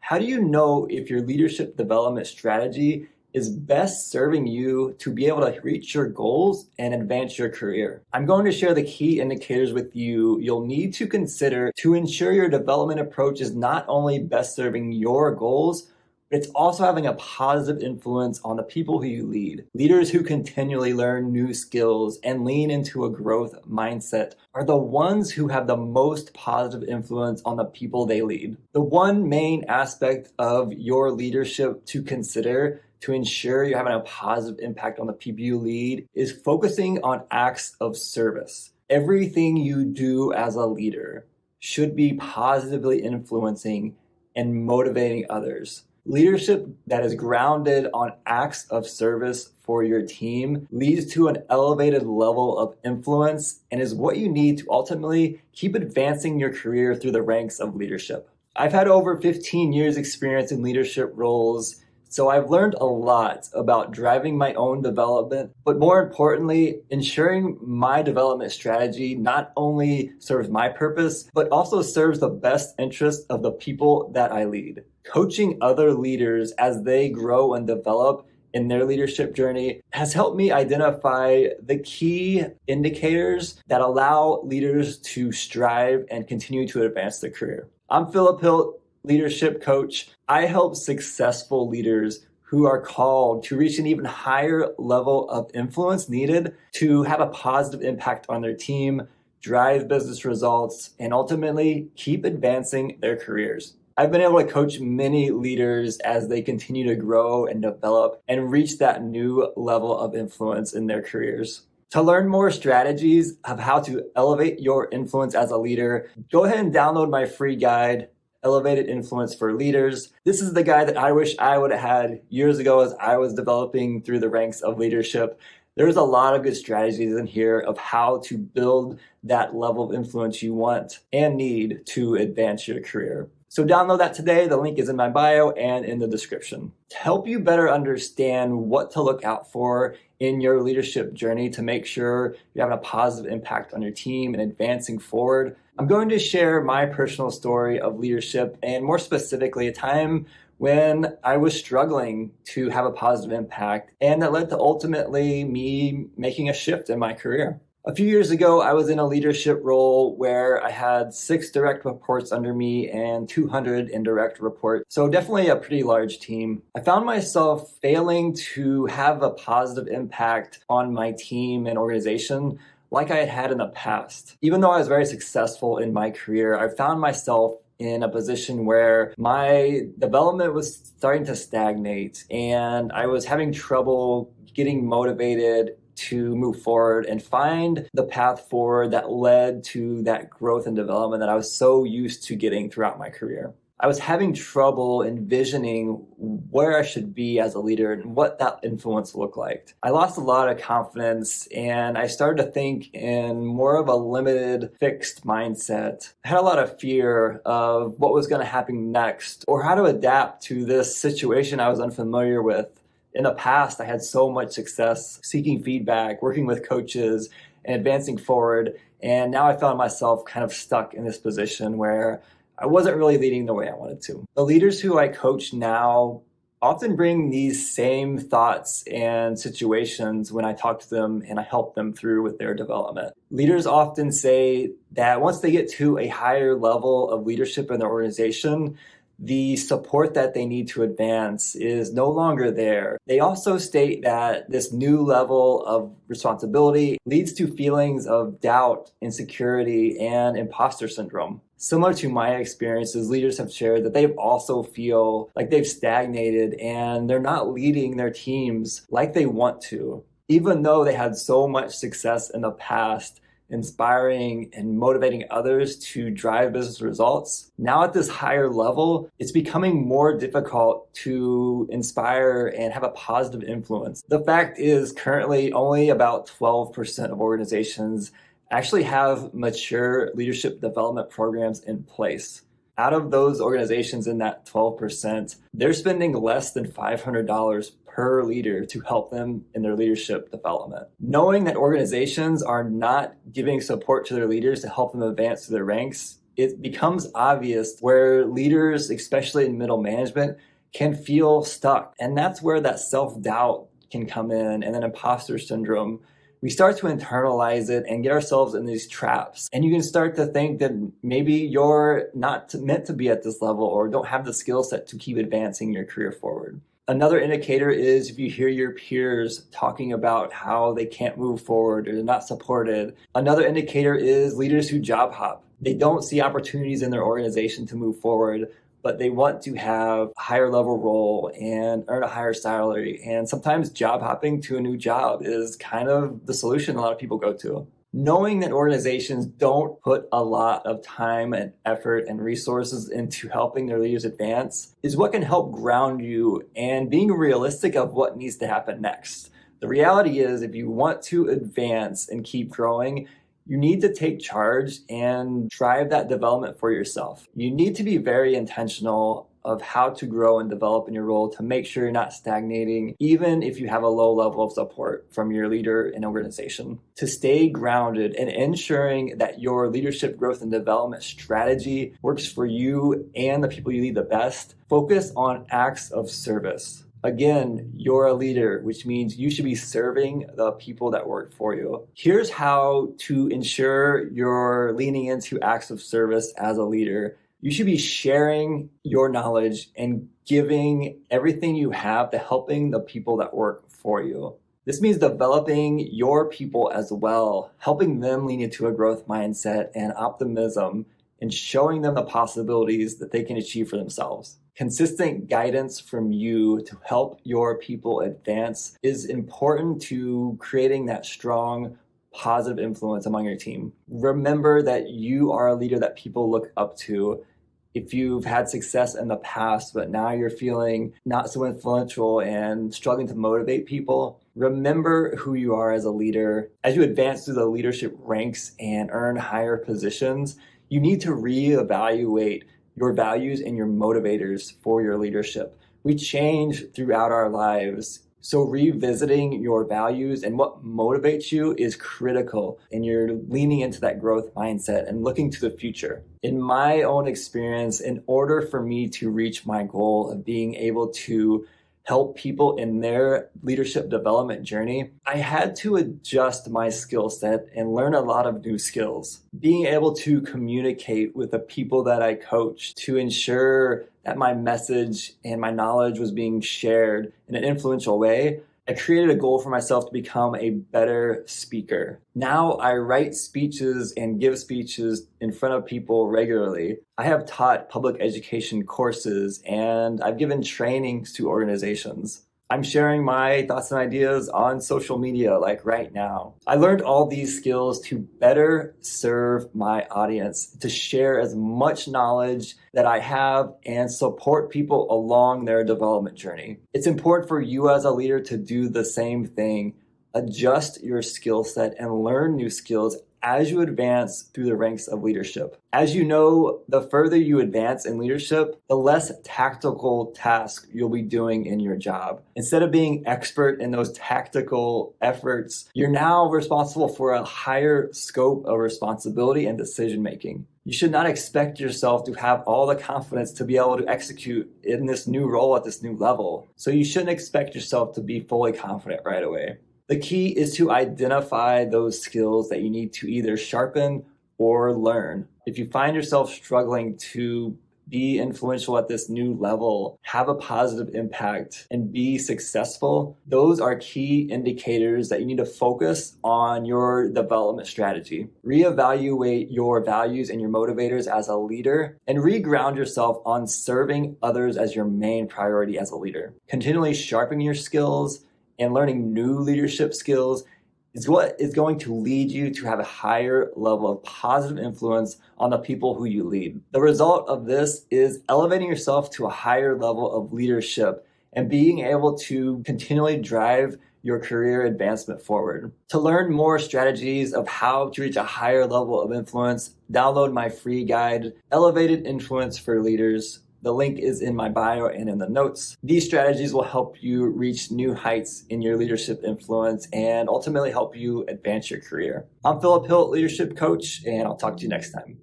How do you know if your leadership development strategy is best serving you to be able to reach your goals and advance your career? I'm going to share the key indicators with you you'll need to consider to ensure your development approach is not only best serving your goals, but it's also having a positive influence on the people who you lead. Leaders who continually learn new skills and lean into a growth mindset are the ones who have the most positive influence on the people they lead. The one main aspect of your leadership to consider to ensure you're having a positive impact on the people you lead is focusing on acts of service. Everything you do as a leader should be positively influencing and motivating others. Leadership that is grounded on acts of service for your team leads to an elevated level of influence and is what you need to ultimately keep advancing your career through the ranks of leadership. I've had over 15 years experience in leadership roles, so I've learned a lot about driving my own development, but more importantly, ensuring my development strategy not only serves my purpose, but also serves the best interest of the people that I lead. Coaching other leaders as they grow and develop in their leadership journey has helped me identify the key indicators that allow leaders to strive and continue to advance their career. I'm Philip Hilt, leadership coach. I help successful leaders who are called to reach an even higher level of influence needed to have a positive impact on their team, drive business results, and ultimately keep advancing their careers. I've been able to coach many leaders as they continue to grow and develop and reach that new level of influence in their careers. To learn more strategies of how to elevate your influence as a leader, go ahead and download my free guide, Elevated Influence for Leaders. This is the guide that I wish I would have had years ago as I was developing through the ranks of leadership. There's a lot of good strategies in here of how to build that level of influence you want and need to advance your career. So download that today. The link is in my bio and in the description. To help you better understand what to look out for in your leadership journey to make sure you're having a positive impact on your team and advancing forward, I'm going to share my personal story of leadership and more specifically a time when I was struggling to have a positive impact and that led to ultimately me making a shift in my career. A few years ago, I was in a leadership role where I had 6 direct reports under me and 200 indirect reports. So definitely a pretty large team. I found myself failing to have a positive impact on my team and organization like I had had in the past. Even though I was very successful in my career, I found myself in a position where my development was starting to stagnate and I was having trouble getting motivated to move forward and find the path forward that led to that growth and development that I was so used to getting throughout my career. I was having trouble envisioning where I should be as a leader and what that influence looked like. I lost a lot of confidence and I started to think in more of a limited, fixed mindset. I had a lot of fear of what was going to happen next or how to adapt to this situation I was unfamiliar with. In the past, I had so much success seeking feedback, working with coaches, and advancing forward. And now I found myself kind of stuck in this position where I wasn't really leading the way I wanted to. The leaders who I coach now often bring these same thoughts and situations when I talk to them and I help them through with their development. Leaders often say that once they get to a higher level of leadership in their organization, the support that they need to advance is no longer there. They also state that this new level of responsibility leads to feelings of doubt, insecurity, and imposter syndrome. Similar to my experiences, leaders have shared that they also feel like they've stagnated and they're not leading their teams like they want to. Even though they had so much success in the past, inspiring and motivating others to drive business results. Now at this higher level, it's becoming more difficult to inspire and have a positive influence. The fact is currently only about 12% of organizations actually have mature leadership development programs in place. Out of those organizations in that 12%, they're spending less than $500 per leader to help them in their leadership development. Knowing that organizations are not giving support to their leaders to help them advance through their ranks it becomes obvious where leaders, especially in middle management, can feel stuck. And that's where that self-doubt can come in, and then imposter syndrome. We start to internalize it and get ourselves in these traps. And you can start to think that maybe you're not meant to be at this level or don't have the skill set to keep advancing your career forward. Another indicator is if you hear your peers talking about how they can't move forward or they're not supported. Another indicator is leaders who job hop. They don't see opportunities in their organization to move forward, but they want to have a higher level role and earn a higher salary. And sometimes job hopping to a new job is kind of the solution a lot of people go to. Knowing that organizations don't put a lot of time and effort and resources into helping their leaders advance is what can help ground you and being realistic of what needs to happen next. The reality is, if you want to advance and keep growing, you need to take charge and drive that development for yourself. You need to be very intentional of how to grow and develop in your role to make sure you're not stagnating, even if you have a low level of support from your leader and organization. To stay grounded and ensuring that your leadership growth and development strategy works for you and the people you lead the best, focus on acts of service. Again, you're a leader, which means you should be serving the people that work for you. Here's how to ensure you're leaning into acts of service as a leader. You should be sharing your knowledge and giving everything you have to helping the people that work for you. This means developing your people as well, helping them lean into a growth mindset and optimism, and showing them the possibilities that they can achieve for themselves. Consistent guidance from you to help your people advance is important to creating that strong, positive influence among your team. Remember that you are a leader that people look up to. If you've had success in the past, but now you're feeling not so influential and struggling to motivate people, remember who you are as a leader. As you advance through the leadership ranks and earn higher positions, you need to reevaluate your values and your motivators for your leadership. We change throughout our lives. So revisiting your values and what motivates you is critical, and you're leaning into that growth mindset and looking to the future. In my own experience, in order for me to reach my goal of being able to help people in their leadership development journey, I had to adjust my skill set and learn a lot of new skills. Being able to communicate with the people that I coach to ensure that my message and my knowledge was being shared in an influential way, I created a goal for myself to become a better speaker. Now I write speeches and give speeches in front of people regularly. I have taught public education courses and I've given trainings to organizations. I'm sharing my thoughts and ideas on social media like right now. I learned all these skills to better serve my audience, to share as much knowledge that I have and support people along their development journey. It's important for you as a leader to do the same thing. Adjust your skill set and learn new skills as you advance through the ranks of leadership. As you know, the further you advance in leadership, the less tactical tasks you'll be doing in your job. Instead of being expert in those tactical efforts, you're now responsible for a higher scope of responsibility and decision making. You should not expect yourself to have all the confidence to be able to execute in this new role at this new level. So you shouldn't expect yourself to be fully confident right away. The key is to identify those skills that you need to either sharpen or learn. If you find yourself struggling to be influential at this new level, have a positive impact, and be successful, those are key indicators that you need to focus on your development strategy. Reevaluate your values and your motivators as a leader, and reground yourself on serving others as your main priority as a leader. Continually sharpen your skills and learning new leadership skills is what is going to lead you to have a higher level of positive influence on the people who you lead. The result of this is elevating yourself to a higher level of leadership and being able to continually drive your career advancement forward. To learn more strategies of how to reach a higher level of influence, download my free guide, Elevated Influence for Leaders. The link is in my bio and in the notes. These strategies will help you reach new heights in your leadership influence and ultimately help you advance your career. I'm Philip Hill, leadership coach, and I'll talk to you next time.